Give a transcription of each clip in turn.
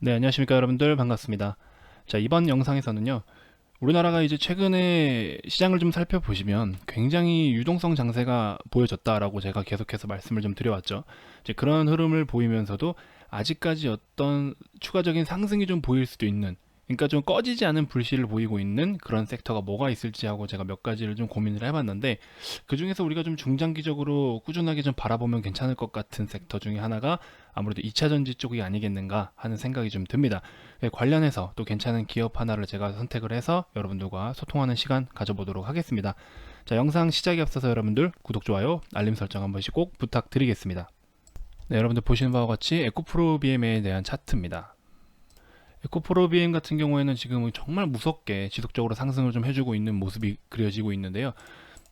네, 안녕하십니까 여러분들 반갑습니다. 자, 이번 영상에서는요. 우리나라가 이제 최근에 시장을 좀 살펴보시면 굉장히 유동성 장세가 보여졌다라고 제가 계속해서 말씀을 좀 드려왔죠. 이제 그런 흐름을 보이면서도 아직까지 어떤 추가적인 상승이 좀 보일 수도 있는, 그러니까 좀 꺼지지 않은 불씨를 보이고 있는 그런 섹터가 뭐가 있을지 하고 제가 몇 가지를 좀 고민을 해봤는데, 그 중에서 우리가 좀 중장기적으로 꾸준하게 좀 바라보면 괜찮을 것 같은 섹터 중에 하나가 아무래도 2차전지 쪽이 아니겠는가 하는 생각이 좀 듭니다. 관련해서 또 괜찮은 기업 하나를 제가 선택을 해서 여러분들과 소통하는 시간 가져보도록 하겠습니다. 자, 영상 시작에 앞서서 여러분들 구독, 좋아요, 알림 설정 한 번씩 꼭 부탁드리겠습니다. 네, 여러분들 보시는 바와 같이 에코프로 BM에 대한 차트입니다. 에코프로 BM 같은 경우에는 지금 정말 무섭게 지속적으로 상승을 좀 해주고 있는 모습이 그려지고 있는데요.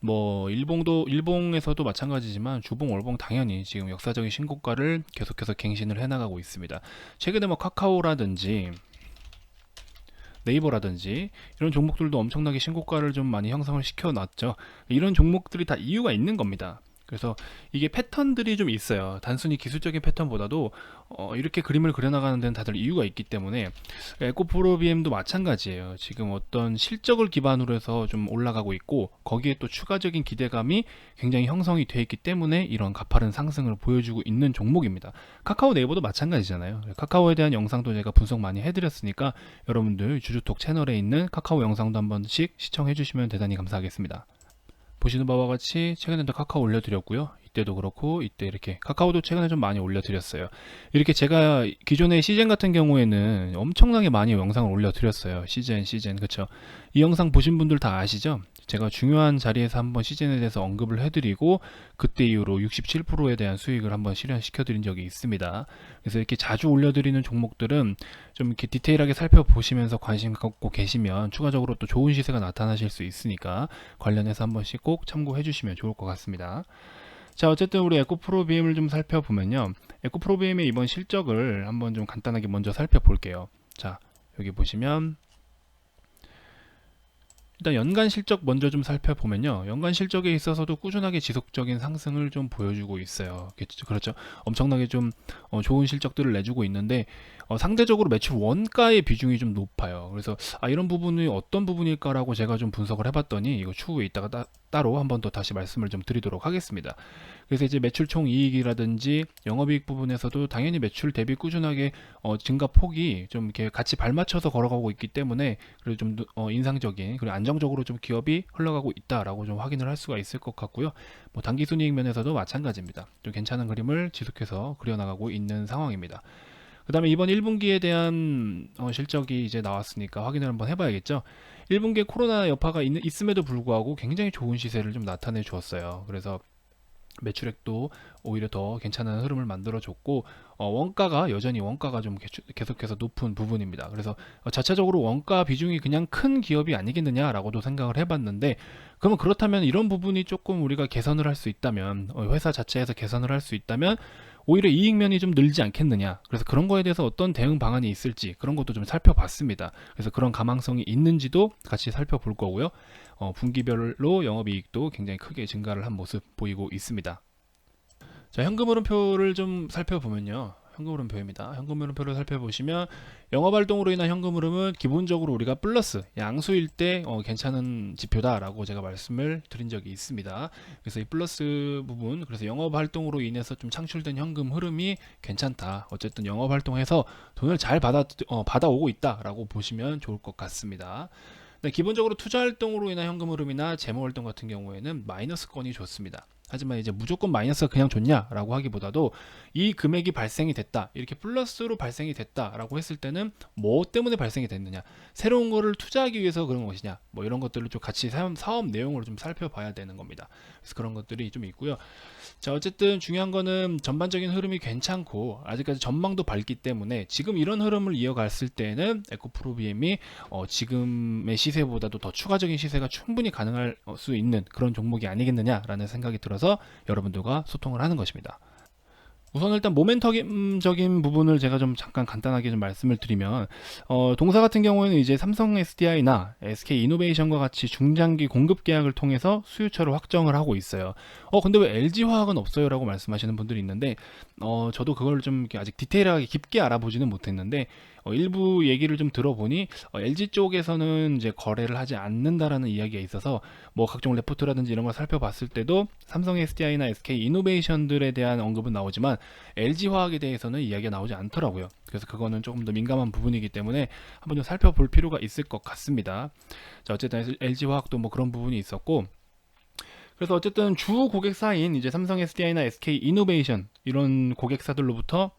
뭐 일봉에서도 마찬가지지만 주봉 월봉 당연히 지금 역사적인 신고가를 계속해서 갱신을 해나가고 있습니다. 최근에 뭐 카카오라든지 네이버라든지 이런 종목들도 엄청나게 신고가를 좀 많이 형성을 시켜놨죠. 이런 종목들이 다 이유가 있는 겁니다. 그래서 이게 패턴들이 좀 있어요. 단순히 기술적인 패턴보다도 이렇게 그림을 그려나가는 데는 다들 이유가 있기 때문에 에코프로 BM도 마찬가지예요. 지금 어떤 실적을 기반으로 해서 좀 올라가고 있고 거기에 또 추가적인 기대감이 굉장히 형성이 되어 있기 때문에 이런 가파른 상승을 보여주고 있는 종목입니다. 카카오 네이버도 마찬가지잖아요. 카카오에 대한 영상도 제가 분석 많이 해드렸으니까 여러분들 주주톡 채널에 있는 카카오 영상도 한 번씩 시청해 주시면 대단히 감사하겠습니다. 보시는 바와 같이 최근에도 카카오 올려드렸고요. 이때도 그렇고 이때 이렇게 카카오도 최근에 좀 많이 올려드렸어요. 이렇게 제가 기존의 시젠 같은 경우에는 엄청나게 많이 영상을 올려드렸어요. 시젠 그쵸. 이 영상 보신 분들 다 아시죠? 제가 중요한 자리에서 한번 시즌에 대해서 언급을 해드리고 그때 이후로 67%에 대한 수익을 한번 실현시켜 드린 적이 있습니다. 그래서 이렇게 자주 올려드리는 종목들은 좀 이렇게 디테일하게 살펴보시면서 관심 갖고 계시면 추가적으로 또 좋은 시세가 나타나실 수 있으니까 관련해서 한 번씩 꼭 참고해 주시면 좋을 것 같습니다. 자, 어쨌든 우리 에코프로 BM을 좀 살펴보면요. 에코프로 BM의 이번 실적을 한번 좀 간단하게 먼저 살펴볼게요. 자, 여기 보시면 일단 연간 실적 먼저 좀 살펴보면요. 연간 실적에 있어서도 꾸준하게 지속적인 상승을 좀 보여주고 있어요. 그렇죠. 엄청나게 좀 좋은 실적들을 내주고 있는데 상대적으로 매출 원가의 비중이 좀 높아요. 그래서 이런 부분이 어떤 부분일까라고 제가 좀 분석을 해봤더니 이거 추후에 이따가 따로 한 번 더 다시 말씀을 좀 드리도록 하겠습니다. 그래서 이제 매출 총 이익이라든지 영업이익 부분에서도 당연히 매출 대비 꾸준하게 증가 폭이 좀 이렇게 같이 발맞춰서 걸어가고 있기 때문에 그리고 좀 인상적인 그리고 안정적으로 좀 기업이 흘러가고 있다라고 좀 확인을 할 수가 있을 것 같고요. 뭐 당기 순이익 면에서도 마찬가지입니다. 좀 괜찮은 그림을 지속해서 그려나가고 있는 상황입니다. 그 다음에 이번 1분기에 대한 실적이 이제 나왔으니까 확인을 한번 해봐야겠죠. 1분기에 코로나 여파가 있음에도 불구하고 굉장히 좋은 시세를 좀 나타내 주었어요. 그래서 매출액도 오히려 더 괜찮은 흐름을 만들어줬고 원가가 여전히 원가가 좀 계속해서 높은 부분입니다. 그래서 자체적으로 원가 비중이 그냥 큰 기업이 아니겠느냐라고도 생각을 해봤는데 그러면 그렇다면 이런 부분이 조금 우리가 개선을 할 수 있다면 회사 자체에서 개선을 할 수 있다면 오히려 이익면이 좀 늘지 않겠느냐. 그래서 그런 거에 대해서 어떤 대응 방안이 있을지 그런 것도 좀 살펴봤습니다. 그래서 그런 가망성이 있는지도 같이 살펴볼 거고요. 분기별로 영업이익도 굉장히 크게 증가를 한 모습 보이고 있습니다. 자, 현금 흐름표를 좀 살펴보면요. 현금 흐름표입니다. 현금 흐름표를 살펴보시면 영업활동으로 인한 현금 흐름은 기본적으로 우리가 플러스 양수일 때 괜찮은 지표다라고 제가 말씀을 드린 적이 있습니다. 그래서 이 플러스 부분, 그래서 영업활동으로 인해서 좀 창출된 현금 흐름이 괜찮다. 어쨌든 영업활동해서 돈을 잘 받아오고 있다라고 보시면 좋을 것 같습니다. 네, 기본적으로 투자 활동으로 인한 현금 흐름이나 재무 활동 같은 경우에는 마이너스권이 좋습니다. 하지만 이제 무조건 마이너스가 그냥 좋냐라고 하기보다도 이 금액이 발생이 됐다, 이렇게 플러스로 발생이 됐다라고 했을 때는 뭐 때문에 발생이 됐느냐, 새로운 거를 투자하기 위해서 그런 것이냐, 뭐 이런 것들을 좀 같이 사업 내용으로 좀 살펴봐야 되는 겁니다. 그래서 그런 것들이 좀 있고요. 자, 어쨌든 중요한 거는 전반적인 흐름이 괜찮고 아직까지 전망도 밝기 때문에 지금 이런 흐름을 이어갔을 때는 에코프로 BM이 지금의 시세보다도 더 추가적인 시세가 충분히 가능할 수 있는 그런 종목이 아니겠느냐라는 생각이 들어서 여러분들과 소통을 하는 것입니다. 우선 일단 모멘텀적인 부분을 제가 좀 잠깐 간단하게 좀 말씀을 드리면, 동사 같은 경우에는 이제 삼성 SDI나 SK 이노베이션과 같이 중장기 공급 계약을 통해서 수요처를 확정을 하고 있어요. 근데 왜 LG 화학은 없어요라고 말씀하시는 분들이 있는데, 저도 그걸 좀 이렇게 아직 디테일하게 깊게 알아보지는 못했는데, 일부 얘기를 좀 들어보니 LG 쪽에서는 이제 거래를 하지 않는다라는 이야기가 있어서, 뭐 각종 레포트라든지 이런 걸 살펴봤을 때도 삼성 SDI나 SK 이노베이션들에 대한 언급은 나오지만 LG 화학에 대해서는 이야기가 나오지 않더라고요. 그래서 그거는 조금 더 민감한 부분이기 때문에 한번 좀 살펴볼 필요가 있을 것 같습니다. 자, 어쨌든 LG 화학도 뭐 그런 부분이 있었고, 그래서 어쨌든 주 고객사인 이제 삼성 SDI나 SK 이노베이션 이런 고객사들로부터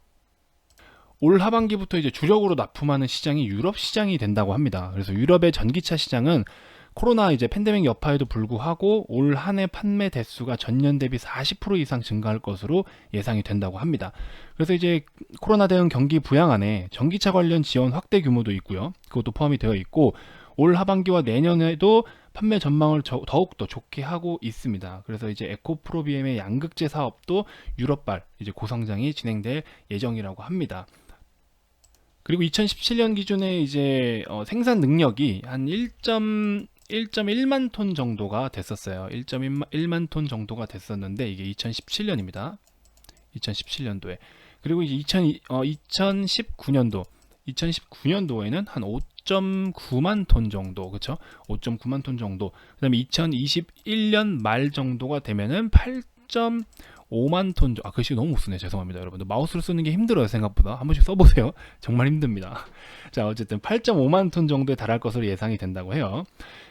올 하반기부터 이제 주력으로 납품하는 시장이 유럽 시장이 된다고 합니다. 그래서 유럽의 전기차 시장은 코로나 이제 팬데믹 여파에도 불구하고 올 한 해 판매 대수가 전년 대비 40% 이상 증가할 것으로 예상이 된다고 합니다. 그래서 이제 코로나 대응 경기 부양안에 전기차 관련 지원 확대 규모도 있고요. 그것도 포함이 되어 있고, 올 하반기와 내년에도 판매 전망을 더욱더 좋게 하고 있습니다. 그래서 이제 에코프로비엠의 양극재 사업도 유럽발 이제 고성장이 진행될 예정이라고 합니다. 그리고 2017년 기준에 이제 생산 능력이 한 1.1만 톤 정도가 됐었어요. 1.1만 톤 정도가 됐었는데 이게 2017년입니다. 2017년도에. 그리고 이제 2019년도에는 한 5.9만 톤 정도, 그쵸? 5.9만 톤 정도. 그 다음에 2021년 말 정도가 되면은 8.5만 톤, 글씨 너무 못 쓰네. 죄송합니다. 여러분들. 마우스로 쓰는 게 힘들어요. 생각보다. 한 번씩 써보세요. 정말 힘듭니다. 자, 어쨌든 8.5만 톤 정도에 달할 것으로 예상이 된다고 해요.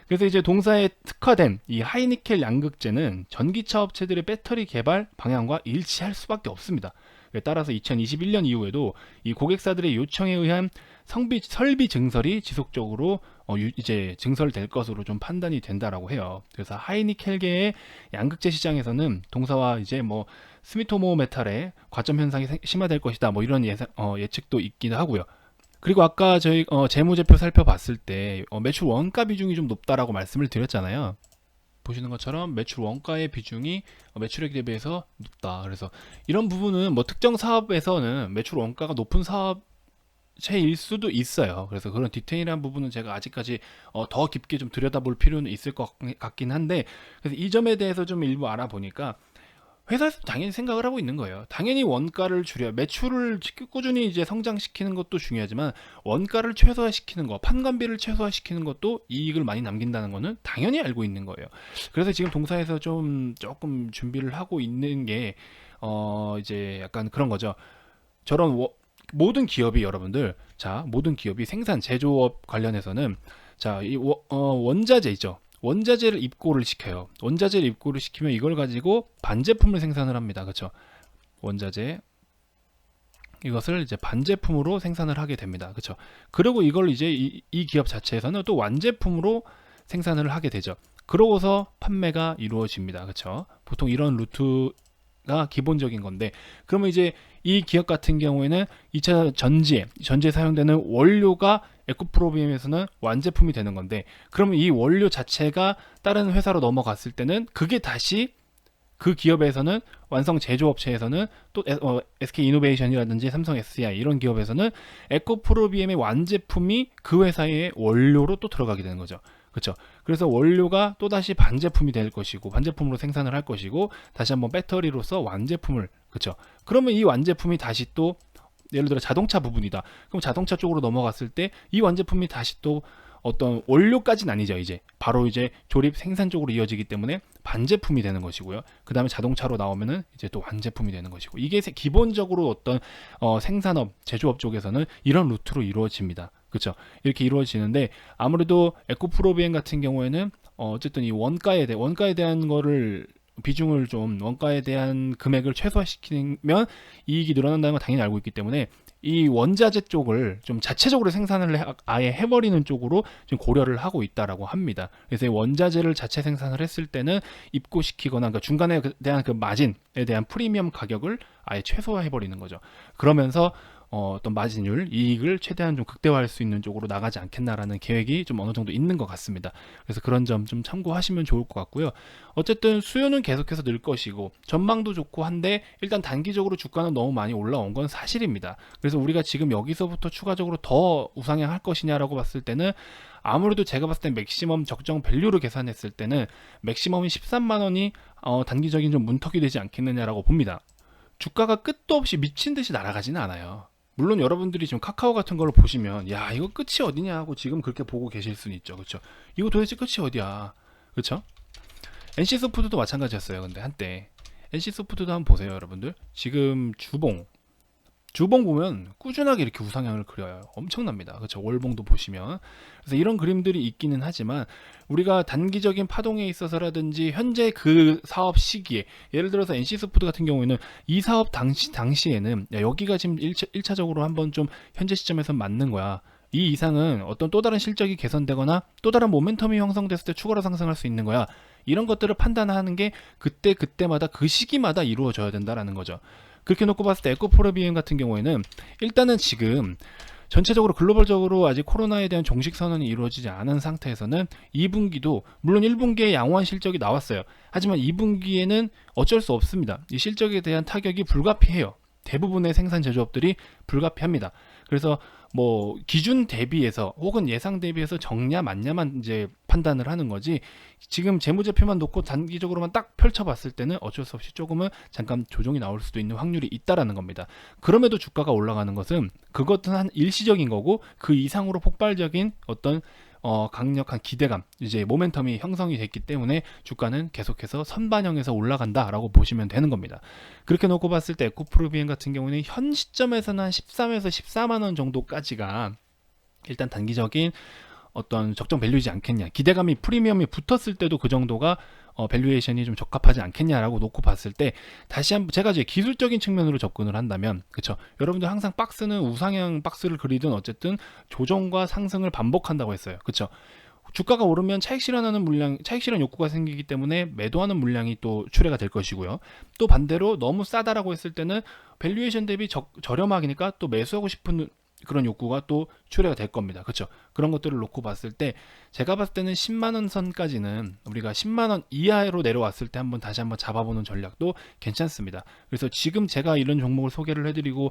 그래서 이제 동사에 특화된 이 하이니켈 양극재는 전기차 업체들의 배터리 개발 방향과 일치할 수밖에 없습니다. 따라서 2021년 이후에도 이 고객사들의 요청에 의한 설비 증설이 지속적으로 이제 증설될 것으로 좀 판단이 된다라고 해요. 그래서 하이니켈계의 양극재 시장에서는 동사와 이제 뭐 스미토모 메탈의 과점 현상이 심화될 것이다. 뭐 이런 예측도 있기도 하고요. 그리고 아까 저희 재무제표 살펴봤을 때 매출 원가 비중이 좀 높다라고 말씀을 드렸잖아요. 보시는 것처럼 매출 원가의 비중이 매출액 대비해서 높다. 그래서 이런 부분은 뭐 특정 사업에서는 매출 원가가 높은 사업체일 수도 있어요. 그래서 그런 디테일한 부분은 제가 아직까지 더 깊게 좀 들여다볼 필요는 있을 것 같긴 한데, 그래서 이 점에 대해서 좀 일부 알아보니까 회사에서 당연히 생각을 하고 있는 거예요. 당연히 원가를 매출을 꾸준히 이제 성장시키는 것도 중요하지만 원가를 최소화시키는 거, 판관비를 최소화시키는 것도 이익을 많이 남긴다는 거는 당연히 알고 있는 거예요. 그래서 지금 동사에서 조금 준비를 하고 있는 게 이제 약간 그런 거죠. 저런 모든 기업이 여러분들, 자, 모든 기업이 생산 제조업 관련해서는 자, 이 원자재 있죠. 원자재를 입고를 시켜요. 원자재를 입고를 시키면 이걸 가지고 반제품을 생산을 합니다. 그렇죠? 원자재 이것을 이제 반제품으로 생산을 하게 됩니다. 그렇죠? 그리고 이걸 이제 이 기업 자체에서는 또 완제품으로 생산을 하게 되죠. 그러고서 판매가 이루어집니다. 그렇죠? 보통 이런 루트가 기본적인 건데, 그러면 이제 이 기업 같은 경우에는 2차 전지에 사용되는 원료가 에코프로비엠에서는 완제품이 되는 건데, 그러면 이 원료 자체가 다른 회사로 넘어갔을 때는 그게 다시 그 기업에서는 완성 제조업체에서는 또 SK 이노베이션이라든지 삼성 SDI 이런 기업에서는 에코프로비엠의 완제품이 그 회사의 원료로 또 들어가게 되는 거죠. 그렇죠. 그래서 원료가 또 다시 반제품이 될 것이고 반제품으로 생산을 할 것이고 다시 한번 배터리로서 완제품을, 그렇죠. 그러면 이 완제품이 다시 또 예를 들어 자동차 부분이다. 그럼 자동차 쪽으로 넘어갔을 때 이 완제품이 다시 또 어떤 원료까지는 아니죠. 이제 바로 이제 조립 생산 쪽으로 이어지기 때문에 반제품이 되는 것이고요. 그 다음에 자동차로 나오면은 이제 또 완제품이 되는 것이고, 이게 기본적으로 어떤 생산업, 제조업 쪽에서는 이런 루트로 이루어집니다. 그렇죠? 이렇게 이루어지는데, 아무래도 에코프로비엠 같은 경우에는 어쨌든 이 원가에 대한 거를 비중을 좀, 원가에 대한 금액을 최소화시키면 이익이 늘어난다는 걸 당연히 알고 있기 때문에 이 원자재 쪽을 좀 자체적으로 생산을 아예 해버리는 쪽으로 좀 고려를 하고 있다라고 합니다. 그래서 이 원자재를 자체 생산을 했을 때는 입고시키거나 그러니까 중간에 대한 그 마진에 대한 프리미엄 가격을 아예 최소화해버리는 거죠. 그러면서 어떤 마진율, 이익을 최대한 좀 극대화할 수 있는 쪽으로 나가지 않겠나라는 계획이 좀 어느 정도 있는 것 같습니다. 그래서 그런 점 좀 참고하시면 좋을 것 같고요. 어쨌든 수요는 계속해서 늘 것이고 전망도 좋고 한데 일단 단기적으로 주가는 너무 많이 올라온 건 사실입니다. 그래서 우리가 지금 여기서부터 추가적으로 더 우상향할 것이냐라고 봤을 때는 아무래도 제가 봤을 때 맥시멈 적정 밸류로 계산했을 때는 맥시멈이 13만 원이 단기적인 좀 문턱이 되지 않겠느냐라고 봅니다. 주가가 끝도 없이 미친 듯이 날아가지는 않아요. 물론 여러분들이 지금 카카오 같은 걸 보시면 야 이거 끝이 어디냐 하고 지금 그렇게 보고 계실 수는 있죠. 그렇죠? 이거 도대체 끝이 어디야? 그렇죠? NC소프트도 마찬가지였어요. 근데 한때 NC소프트도 한번 보세요, 여러분들. 지금 주봉 보면 꾸준하게 이렇게 우상향을 그려요. 엄청납니다. 그렇죠? 월봉도 보시면. 그래서 이런 그림들이 있기는 하지만 우리가 단기적인 파동에 있어서라든지 현재 그 사업 시기에 예를 들어서 NC소프트 같은 경우에는 이 사업 당시에는 야, 여기가 지금 1차적으로 한번 좀 현재 시점에서 맞는 거야. 이 이상은 어떤 또 다른 실적이 개선되거나 또 다른 모멘텀이 형성됐을 때 추가로 상승할 수 있는 거야. 이런 것들을 판단하는 게 그때마다 그 시기마다 이루어져야 된다라는 거죠. 그렇게 놓고 봤을 때 에코프로비엠 같은 경우에는 일단은 지금 전체적으로 글로벌적으로 아직 코로나에 대한 종식 선언이 이루어지지 않은 상태에서는 2분기도 물론 1분기에 양호한 실적이 나왔어요. 하지만 2분기에는 어쩔 수 없습니다. 이 실적에 대한 타격이 불가피해요. 대부분의 생산 제조업들이 불가피합니다. 그래서 뭐 기준 대비해서 혹은 예상 대비해서 적냐 맞냐만 이제 판단을 하는 거지 지금 재무제표만 놓고 단기적으로만 딱 펼쳐봤을 때는 어쩔 수 없이 조금은 잠깐 조정이 나올 수도 있는 확률이 있다라는 겁니다. 그럼에도 주가가 올라가는 것은 그것은 한 일시적인 거고 그 이상으로 폭발적인 어떤 강력한 기대감, 이제 모멘텀이 형성이 됐기 때문에 주가는 계속해서 선반영해서 올라간다라고 보시면 되는 겁니다. 그렇게 놓고 봤을 때 에코프로비엠 같은 경우는 현 시점에서는 한 13에서 14만 원 정도까지가 일단 단기적인 어떤 적정 밸류이지 않겠냐. 기대감이 프리미엄이 붙었을 때도 그 정도가 밸류에이션이 좀 적합하지 않겠냐라고 놓고 봤을 때 다시 한번 제가 이제 기술적인 측면으로 접근을 한다면 그렇죠. 여러분들 항상 박스는 우상향 박스를 그리든 어쨌든 조정과 상승을 반복한다고 했어요. 그렇죠. 주가가 오르면 차익 실현하는 물량, 차익 실현 욕구가 생기기 때문에 매도하는 물량이 또 출회가 될 것이고요. 또 반대로 너무 싸다라고 했을 때는 밸류에이션 대비 저렴하니까 또 매수하고 싶은 그런 욕구가 또 출회가 될 겁니다. 그렇죠? 그런 것들을 놓고 봤을 때 제가 봤을 때는 10만 원 선까지는 우리가 10만 원 이하로 내려왔을 때 다시 한번 잡아보는 전략도 괜찮습니다. 그래서 지금 제가 이런 종목을 소개를 해드리고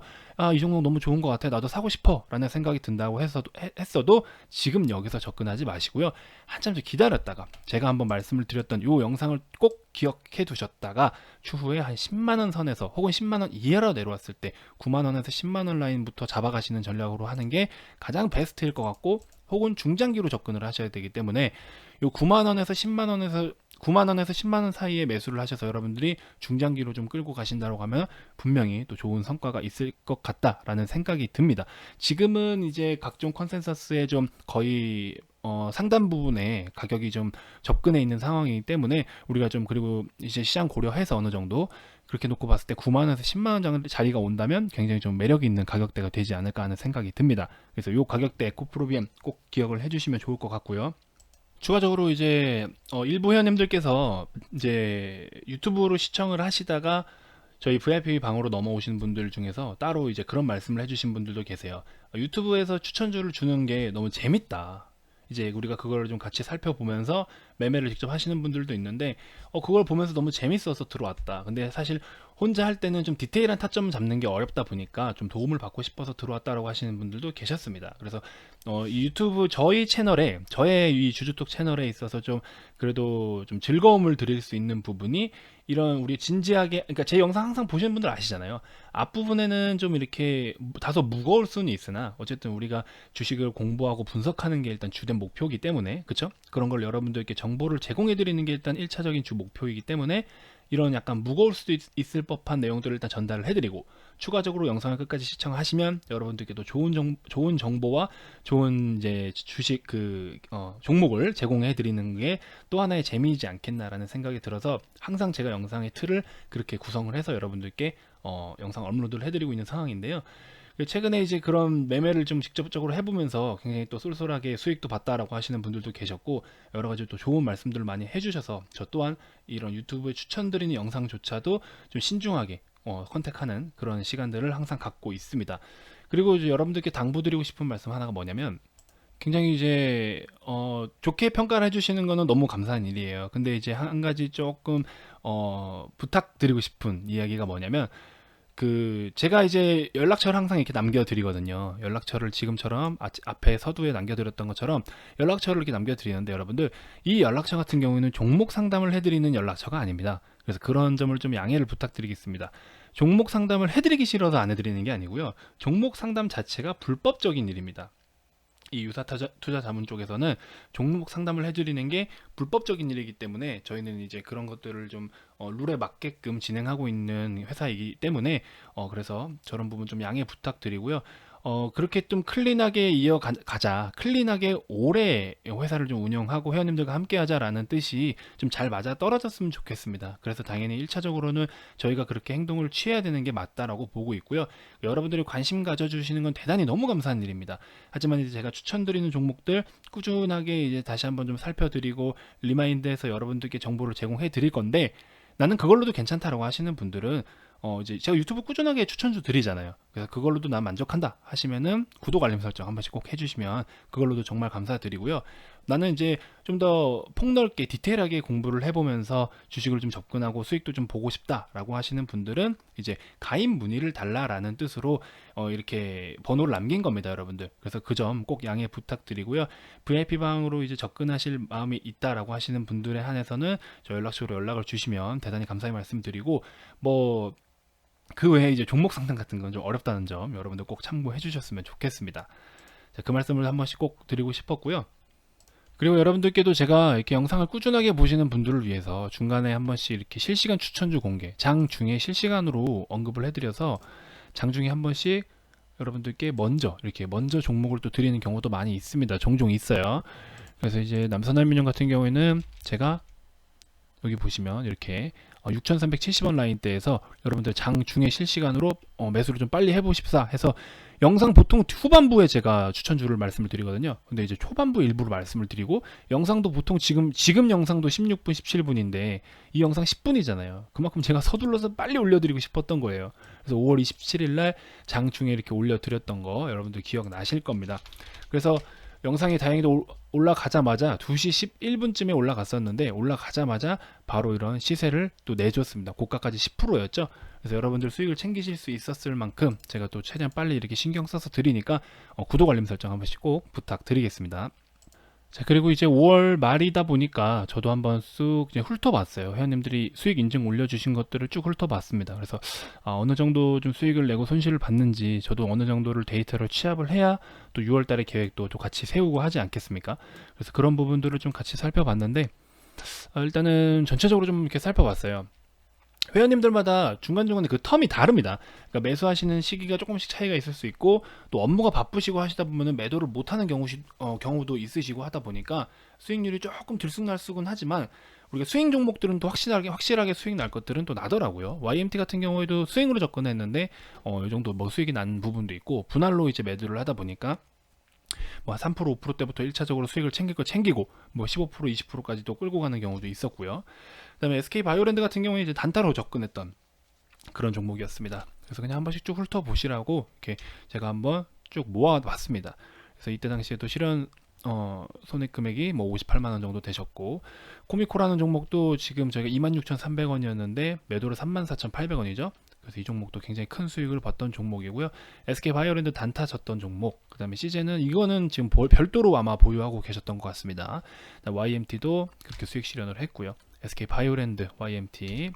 이 종목 너무 좋은 것 같아 나도 사고 싶어 라는 생각이 든다고 했어도 지금 여기서 접근하지 마시고요. 한참 더 기다렸다가 제가 한번 말씀을 드렸던 이 영상을 꼭 기억해 두셨다가 추후에 한 10만원 선에서 혹은 10만원 이하로 내려왔을 때 9만원에서 10만원 라인부터 잡아가시는 전략으로 하는 게 가장 베스트일 것 같고 혹은 중장기로 접근을 하셔야 되기 때문에 요 9만원에서 10만원 사이에 매수를 하셔서 여러분들이 중장기로 좀 끌고 가신다고 하면 분명히 또 좋은 성과가 있을 것 같다라는 생각이 듭니다. 지금은 이제 각종 컨센서스에 좀 거의 상단 부분에 가격이 좀 접근해 있는 상황이기 때문에 우리가 좀 그리고 이제 시장 고려해서 어느 정도 그렇게 놓고 봤을 때 9만원에서 10만원 자리가 온다면 굉장히 좀 매력이 있는 가격대가 되지 않을까 하는 생각이 듭니다. 그래서 이 가격대 에코프로비엠 꼭 기억을 해주시면 좋을 것 같고요. 추가적으로 이제 일부 회원님들께서 이제 유튜브로 시청을 하시다가 저희 VIP 방으로 넘어오신 분들 중에서 따로 이제 그런 말씀을 해주신 분들도 계세요. 유튜브에서 추천주를 주는 게 너무 재밌다. 이제 우리가 그걸 좀 같이 살펴보면서 매매를 직접 하시는 분들도 있는데 그걸 보면서 너무 재밌어서 들어왔다. 근데 사실 혼자 할 때는 좀 디테일한 타점을 잡는 게 어렵다 보니까 좀 도움을 받고 싶어서 들어왔다라고 하시는 분들도 계셨습니다. 그래서 이 유튜브 저희 채널에 저의 이 주주톡 채널에 있어서 좀 그래도 좀 즐거움을 드릴 수 있는 부분이 이런 우리 진지하게 그러니까 제 영상 항상 보시는 분들 아시잖아요. 앞부분에는 좀 이렇게 다소 무거울 수는 있으나 어쨌든 우리가 주식을 공부하고 분석하는 게 일단 주된 목표이기 때문에 그쵸? 그런 걸 여러분들께 정보를 제공해 드리는 게 일단 1차적인 주 목표이기 때문에 이런 약간 무거울 수도 있을 법한 내용들을 일단 전달을 해드리고 추가적으로 영상을 끝까지 시청하시면 여러분들께도 좋은 정보와 좋은 이제 주식 종목을 제공해 드리는 게 또 하나의 재미이지 않겠나라는 생각이 들어서 항상 제가 영상의 틀을 그렇게 구성을 해서 여러분들께 영상 업로드를 해드리고 있는 상황인데요. 최근에 이제 그런 매매를 좀 직접적으로 해보면서 굉장히 또 쏠쏠하게 수익도 봤다라고 하시는 분들도 계셨고 여러 가지 또 좋은 말씀들을 많이 해주셔서 저 또한 이런 유튜브에 추천드리는 영상조차도 좀 신중하게 컨택하는 그런 시간들을 항상 갖고 있습니다. 그리고 이제 여러분들께 당부드리고 싶은 말씀 하나가 뭐냐면, 굉장히 이제 좋게 평가를 해주시는 거는 너무 감사한 일이에요. 근데 이제 한 가지 조금 부탁드리고 싶은 이야기가 뭐냐면, 제가 이제 연락처를 항상 이렇게 남겨드리거든요. 연락처를 지금처럼 앞에 서두에 남겨드렸던 것처럼 연락처를 이렇게 남겨드리는데, 여러분들 이 연락처 같은 경우에는 종목 상담을 해드리는 연락처가 아닙니다. 그래서 그런 점을 좀 양해를 부탁드리겠습니다. 종목 상담을 해드리기 싫어서 안 해드리는 게 아니고요. 종목 상담 자체가 불법적인 일입니다. 이 투자 자문 쪽에서는 종목 상담을 해드리는 게 불법적인 일이기 때문에, 저희는 이제 그런 것들을 좀 룰에 맞게끔 진행하고 있는 회사이기 때문에 그래서 저런 부분 좀 양해 부탁드리고요. 그렇게 좀 클린하게 이어가자, 클린하게 오래 회사를 좀 운영하고 회원님들과 함께 하자라는 뜻이 좀 잘 맞아 떨어졌으면 좋겠습니다. 그래서 당연히 1차적으로는 저희가 그렇게 행동을 취해야 되는 게 맞다라고 보고 있고요. 여러분들이 관심 가져주시는 건 대단히 너무 감사한 일입니다. 하지만 이제 제가 추천드리는 종목들 꾸준하게 이제 다시 한번 좀 살펴드리고 리마인드해서 여러분들께 정보를 제공해 드릴 건데, 나는 그걸로도 괜찮다라고 하시는 분들은 이제 제가 유튜브 꾸준하게 추천주 드리잖아요. 그래서 그걸로도 난 만족한다 하시면은 구독 알림 설정 한 번씩 꼭 해주시면 그걸로도 정말 감사드리고요. 나는 이제 좀 더 폭넓게 디테일하게 공부를 해보면서 주식을 좀 접근하고 수익도 좀 보고 싶다라고 하시는 분들은 이제 가입 문의를 달라라는 뜻으로 이렇게 번호를 남긴 겁니다, 여러분들. 그래서 그 점 꼭 양해 부탁드리고요. VIP 방으로 이제 접근하실 마음이 있다라고 하시는 분들에 한해서는 저 연락처로 연락을 주시면 대단히 감사히 말씀드리고, 뭐 그 외에 이제 종목 상담 같은 건 좀 어렵다는 점 여러분들 꼭 참고해 주셨으면 좋겠습니다. 자, 그 말씀을 한 번씩 꼭 드리고 싶었고요. 그리고 여러분들께도 제가 이렇게 영상을 꾸준하게 보시는 분들을 위해서 중간에 한 번씩 이렇게 실시간 추천주 공개, 장중에 실시간으로 언급을 해드려서 장중에 한 번씩 여러분들께 먼저 종목을 또 드리는 경우도 많이 있습니다. 종종 있어요. 그래서 이제 남선알미늄 같은 경우에는 제가 여기 보시면 이렇게 6,370원 라인대에서 여러분들 장중에 실시간으로 매수를 좀 빨리 해보십사 해서, 영상 보통 후반부에 제가 추천주를 말씀을 드리거든요. 근데 이제 초반부 일부로 말씀을 드리고, 영상도 보통 지금 영상도 16분 17분인데 이 영상 10분이잖아요. 그만큼 제가 서둘러서 빨리 올려드리고 싶었던 거예요. 그래서 5월 27일 날 장중에 이렇게 올려드렸던 거 여러분들 기억나실 겁니다. 그래서 영상이 다행히도 올라가자마자 2시 11분쯤에 올라갔었는데, 올라가자마자 바로 이런 시세를 또 내줬습니다. 고가까지 10%였죠. 그래서 여러분들 수익을 챙기실 수 있었을 만큼 제가 또 최대한 빨리 이렇게 신경 써서 드리니까 구독 알림 설정 한 번씩 꼭 부탁드리겠습니다. 자, 그리고 이제 5월 말이다 보니까 저도 한번 쑥 이제 훑어봤어요. 회원님들이 수익 인증 올려주신 것들을 쭉 훑어봤습니다. 그래서 어느 정도 좀 수익을 내고 손실을 봤는지 저도 어느 정도를 데이터를 취합을 해야 또 6월 달에 계획도 또 같이 세우고 하지 않겠습니까? 그래서 그런 부분들을 좀 같이 살펴봤는데, 일단은 전체적으로 좀 이렇게 살펴봤어요. 회원님들마다 중간중간에 그 텀이 다릅니다. 그러니까 매수하시는 시기가 조금씩 차이가 있을 수 있고, 또 업무가 바쁘시고 하시다 보면은 매도를 못하는 경우도 있으시고 하다 보니까 수익률이 조금 들쑥날쑥은 하지만, 우리가 스윙 종목들은 또 확실하게 수익 날 것들은 또 나더라고요. YMT 같은 경우에도 스윙으로 접근했는데 이 정도 뭐 수익이 난 부분도 있고, 분할로 이제 매도를 하다 보니까 뭐 3% 5% 때부터 1차적으로 수익을 챙길 거 챙기고 뭐 15% 20%까지도 끌고 가는 경우도 있었고요. 그다음에 SK 바이오랜드 같은 경우에 이제 단타로 접근했던 그런 종목이었습니다. 그래서 그냥 한 번씩 쭉 훑어 보시라고 이렇게 제가 한번 쭉 모아봤습니다. 그래서 이때 당시에도 실현 손익 금액이 뭐 58만 원 정도 되셨고, 코미코라는 종목도 지금 저희가 26,300원이었는데 매도를 34,800원이죠. 그래서 이 종목도 굉장히 큰 수익을 봤던 종목이고요. SK 바이오랜드 단타 졌던 종목, 그 다음에 CJ는 이거는 지금 별도로 아마 보유하고 계셨던 것 같습니다. YMT도 그렇게 수익 실현을 했고요. SK 바이오랜드, YMT,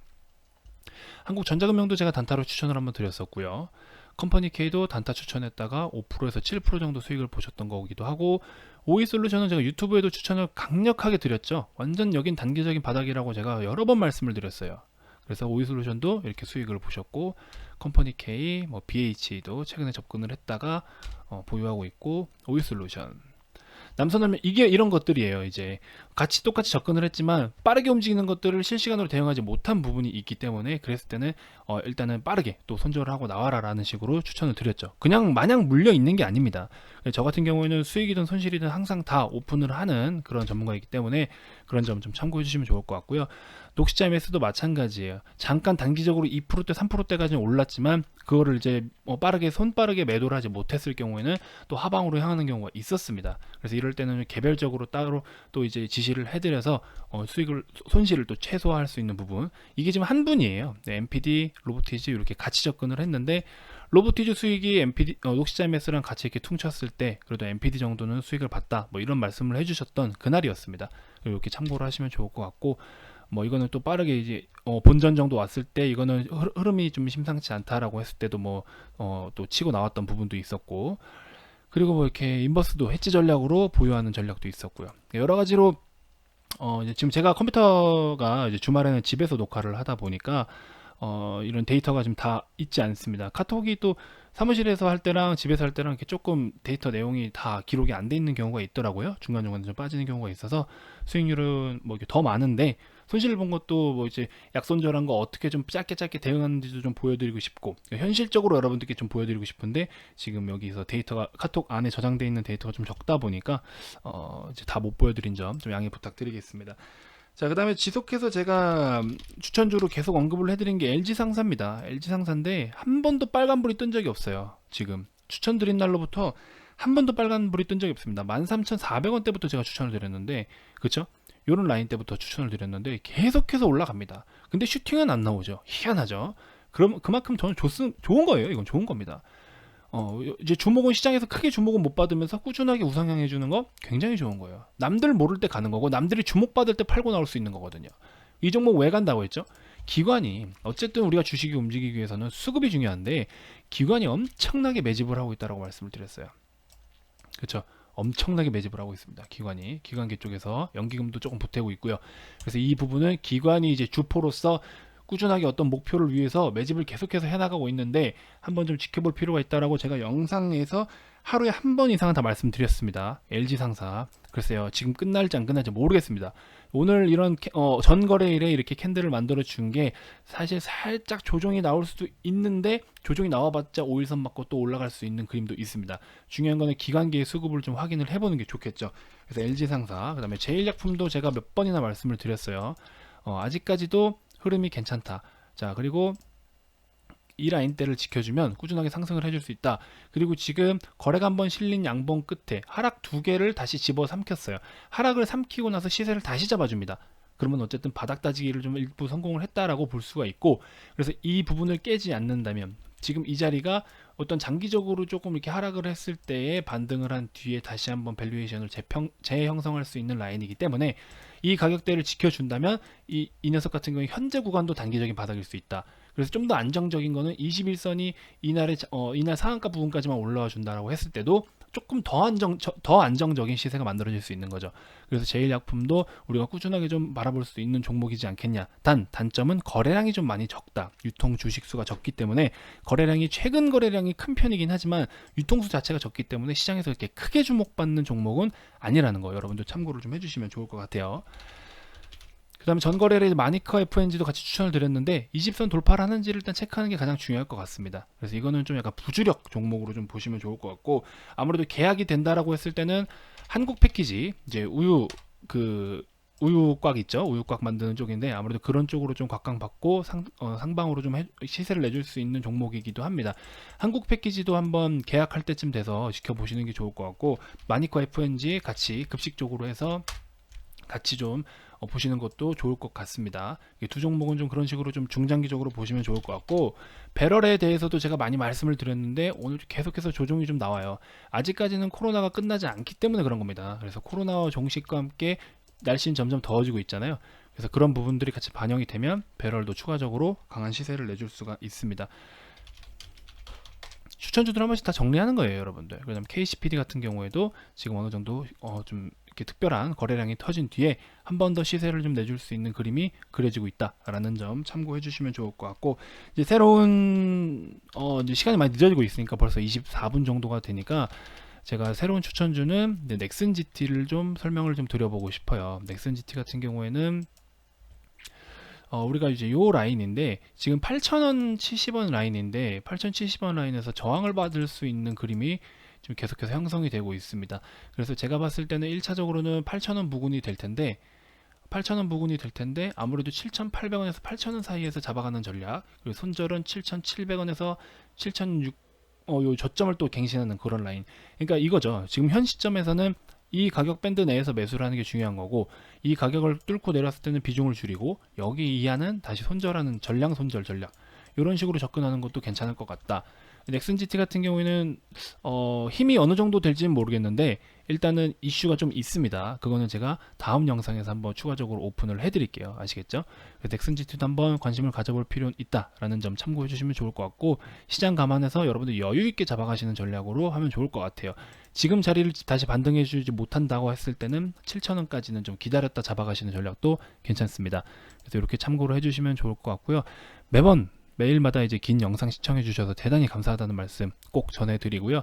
한국전자금융도 제가 단타로 추천을 한번 드렸었고요. 컴퍼니 K도 단타 추천했다가 5%에서 7% 정도 수익을 보셨던 거기도 하고, 오이솔루션은 제가 유튜브에도 추천을 강력하게 드렸죠. 완전 여긴 단기적인 바닥이라고 제가 여러 번 말씀을 드렸어요. 그래서 오이솔루션도 이렇게 수익을 보셨고, 컴퍼니 K, 뭐 BH도 최근에 접근을 했다가 보유하고 있고, 오이솔루션, 남선알면 이게 이런 것들이에요. 이제 같이 똑같이 접근을 했지만 빠르게 움직이는 것들을 실시간으로 대응하지 못한 부분이 있기 때문에, 그랬을 때는 일단은 빠르게 또 손절을 하고 나와라 라는 식으로 추천을 드렸죠. 그냥 마냥 물려 있는 게 아닙니다. 저 같은 경우에는 수익이든 손실이든 항상 다 오픈을 하는 그런 전문가이기 때문에 그런 점 좀 참고해 주시면 좋을 것 같고요. 녹시자 MS도 마찬가지예요. 잠깐 단기적으로 2%대 3%대까지는 올랐지만 그거를 이제 빠르게 손빠르게 매도를 하지 못했을 경우에는 또 하방으로 향하는 경우가 있었습니다. 그래서 이럴 때는 개별적으로 따로 또 이제 지시를 해드려서 수익을 손실을 또 최소화할 수 있는 부분, 이게 지금 한 분이에요. 네, MPD, 로보티즈 이렇게 같이 접근을 했는데 로보티즈 수익이 MPD 녹시자 MS랑 같이 이렇게 퉁쳤을 때 그래도 MPD 정도는 수익을 봤다, 뭐 이런 말씀을 해주셨던 그날이었습니다. 이렇게 참고를 하시면 좋을 것 같고, 뭐 이거는 또 빠르게 이제 본전 정도 왔을 때 이거는 흐름이 좀 심상치 않다라고 했을 때도 또 치고 나왔던 부분도 있었고, 그리고 뭐 이렇게 인버스도 해지 전략으로 보유하는 전략도 있었고요. 여러 가지로 이제 지금 제가 컴퓨터가 이제 주말에는 집에서 녹화를 하다 보니까 이런 데이터가 지금 다 있지 않습니다. 카톡이 또 사무실에서 할 때랑 집에서 할 때랑 이렇게 조금 데이터 내용이 다 기록이 안 돼 있는 경우가 있더라고요. 중간중간 좀 빠지는 경우가 있어서 수익률은 뭐 이렇게 더 많은데, 손실을 본 것도 뭐 이제 약손절한 거 어떻게 좀 짧게 대응하는지도 좀 보여드리고 싶고, 현실적으로 여러분들께 좀 보여드리고 싶은데 지금 여기서 데이터가 카톡 안에 저장되어 있는 데이터가 좀 적다 보니까 이제 다 못 보여드린 점 좀 양해 부탁드리겠습니다. 자, 그 다음에 지속해서 제가 추천주로 계속 언급을 해드린 게 LG상사입니다. LG상사인데 한 번도 빨간불이 뜬 적이 없어요. 지금 추천드린 날로부터 한 번도 빨간불이 뜬 적이 없습니다. 13,400원대부터 제가 추천을 드렸는데, 그쵸? 요런 라인 때부터 추천을 드렸는데 계속해서 올라갑니다. 근데 슈팅은 안 나오죠. 희한하죠. 그럼 그만큼 저는 좋은 거예요. 이건 좋은 겁니다. 이제 주목은 시장에서 크게 주목은 못 받으면서 꾸준하게 우상향해 주는 거 굉장히 좋은 거예요. 남들 모를 때 가는 거고 남들이 주목받을 때 팔고 나올 수 있는 거거든요. 이 종목 왜 간다고 했죠? 기관이, 어쨌든 우리가 주식이 움직이기 위해서는 수급이 중요한데 기관이 엄청나게 매집을 하고 있다고 말씀을 드렸어요. 그렇죠? 엄청나게 매집을 하고 있습니다. 기관계 쪽에서 연기금도 조금 보태고 있고요. 그래서 이 부분은 기관이 이제 주포로서 꾸준하게 어떤 목표를 위해서 매집을 계속해서 해나가고 있는데 한번 좀 지켜볼 필요가 있다라고 제가 영상에서 하루에 한 번 이상은 다 말씀드렸습니다. LG상사. 글쎄요, 지금 끝날지 안 끝날지 모르겠습니다. 오늘 이런 전거래일에 이렇게 캔들을 만들어 준 게 사실 살짝 조정이 나올 수도 있는데, 조정이 나와봤자 5일선 맞고 또 올라갈 수 있는 그림도 있습니다. 중요한 거는 기관계의 수급을 좀 확인을 해보는 게 좋겠죠. 그래서 LG상사, 그 다음에 제일약품도 제가 몇 번이나 말씀을 드렸어요. 아직까지도 흐름이 괜찮다. 자, 그리고 이 라인대를 지켜주면 꾸준하게 상승을 해줄 수 있다. 그리고 지금 거래가 한번 실린 양봉 끝에 하락 두 개를 다시 집어 삼켰어요. 하락을 삼키고 나서 시세를 다시 잡아줍니다. 그러면 어쨌든 바닥 따지기를 좀 일부 성공을 했다라고 볼 수가 있고, 그래서 이 부분을 깨지 않는다면 지금 이 자리가 어떤 장기적으로 조금 이렇게 하락을 했을 때에 반등을 한 뒤에 다시 한번 밸류에이션을 재형성할 수 있는 라인이기 때문에 이 가격대를 지켜준다면 이 녀석 같은 경우에 현재 구간도 단기적인 바닥일 수 있다. 그래서 좀 더 안정적인 거는 21선이 이날 상한가 부분까지만 올라와 준다라고 했을 때도 조금 더 안정적인 시세가 만들어질 수 있는 거죠. 그래서 제일약품도 우리가 꾸준하게 좀 바라볼 수 있는 종목이지 않겠냐. 단점은 거래량이 좀 많이 적다. 유통 주식수가 적기 때문에, 거래량이 최근 거래량이 큰 편이긴 하지만 유통수 자체가 적기 때문에 시장에서 이렇게 크게 주목받는 종목은 아니라는 거 여러분들 참고를 좀 해주시면 좋을 것 같아요. 그 다음에 전거래를 마니커 FNG도 같이 추천을 드렸는데 20선 돌파를 하는지를 일단 체크하는 게 가장 중요할 것 같습니다. 그래서 이거는 좀 약간 부주력 종목으로 좀 보시면 좋을 것 같고, 아무래도 계약이 된다라고 했을 때는 한국 패키지, 이제 우유곽 있죠? 우유곽 만드는 쪽인데 아무래도 그런 쪽으로 좀 각광받고 상방으로 좀 시세를 내줄 수 있는 종목이기도 합니다. 한국 패키지도 한번 계약할 때쯤 돼서 지켜보시는 게 좋을 것 같고, 마니커 FNG 같이 급식적으로 해서 같이 좀 보시는 것도 좋을 것 같습니다. 두 종목은 좀 그런 식으로 좀 중장기적으로 보시면 좋을 것 같고, 배럴에 대해서도 제가 많이 말씀을 드렸는데 오늘 계속해서 조정이 좀 나와요. 아직까지는 코로나가 끝나지 않기 때문에 그런 겁니다. 그래서 코로나와 종식과 함께 날씨는 점점 더워지고 있잖아요. 그래서 그런 부분들이 같이 반영이 되면 배럴도 추가적으로 강한 시세를 내줄 수가 있습니다. 추천주들 한 번씩 다 정리하는 거예요, 여러분들. 그다음 KCPD 같은 경우에도 지금 어느 정도 좀 이렇게 특별한 거래량이 터진 뒤에 한 번 더 시세를 좀 내줄 수 있는 그림이 그려지고 있다라는 점 참고해 주시면 좋을 것 같고, 이제 새로운 이제 시간이 많이 늦어지고 있으니까 벌써 24분 정도가 되니까 제가 새로운 추천주는 넥슨 GT를 좀 설명을 좀 드려보고 싶어요. 넥슨 GT 같은 경우에는 우리가 이제 요 라인인데 지금 8,000원 70원 라인인데 8,070원 라인에서 저항을 받을 수 있는 그림이 지금 계속해서 형성이 되고 있습니다. 그래서 제가 봤을 때는 1차적으로는 8,000원 부근이 될 텐데, 아무래도 7,800원에서 8,000원 사이에서 잡아가는 전략, 그리고 손절은 7,700원에서 7,600, 요 저점을 또 갱신하는 그런 라인. 그러니까 이거죠. 지금 현 시점에서는 이 가격 밴드 내에서 매수를 하는 게 중요한 거고, 이 가격을 뚫고 내렸을 때는 비중을 줄이고, 여기 이하는 다시 손절하는 전량 손절 전략, 이런 식으로 접근하는 것도 괜찮을 것 같다. 넥슨 GT 같은 경우에는 힘이 어느 정도 될지는 모르겠는데, 일단은 이슈가 좀 있습니다. 그거는 제가 다음 영상에서 한번 추가적으로 오픈을 해드릴게요. 아시겠죠? 넥슨 GT도 한번 관심을 가져볼 필요는 있다라는 점 참고해 주시면 좋을 것 같고, 시장 감안해서 여러분들 여유 있게 잡아가시는 전략으로 하면 좋을 것 같아요. 지금 자리를 다시 반등해 주지 못한다고 했을 때는 7,000원까지는 좀 기다렸다 잡아가시는 전략도 괜찮습니다. 그래서 이렇게 참고를 해주시면 좋을 것 같고요. 매일마다 이제 긴 영상 시청해 주셔서 대단히 감사하다는 말씀 꼭 전해드리고요.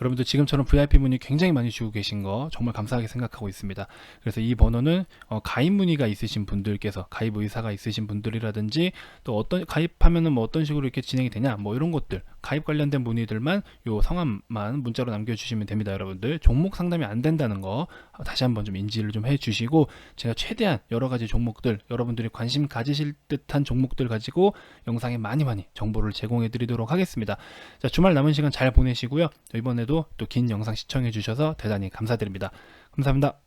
여러분들 지금처럼 VIP 문의 굉장히 많이 주고 계신 거 정말 감사하게 생각하고 있습니다. 그래서 이 번호는 가입 문의가 있으신 분들께서, 가입 의사가 있으신 분들이라든지, 또 어떤 가입하면은 뭐 어떤 식으로 이렇게 진행이 되냐, 뭐 이런 것들, 가입 관련된 문의들만 요 성함만 문자로 남겨주시면 됩니다. 여러분들 종목 상담이 안 된다는 거 다시 한번 좀 인지를 좀 해주시고, 제가 최대한 여러 가지 종목들, 여러분들이 관심 가지실 듯한 종목들 가지고 영상에 많이 정보를 제공해 드리도록 하겠습니다. 자, 주말 남은 시간 잘 보내시고요. 이번에도 또 긴 영상 시청해 주셔서 대단히 감사드립니다. 감사합니다.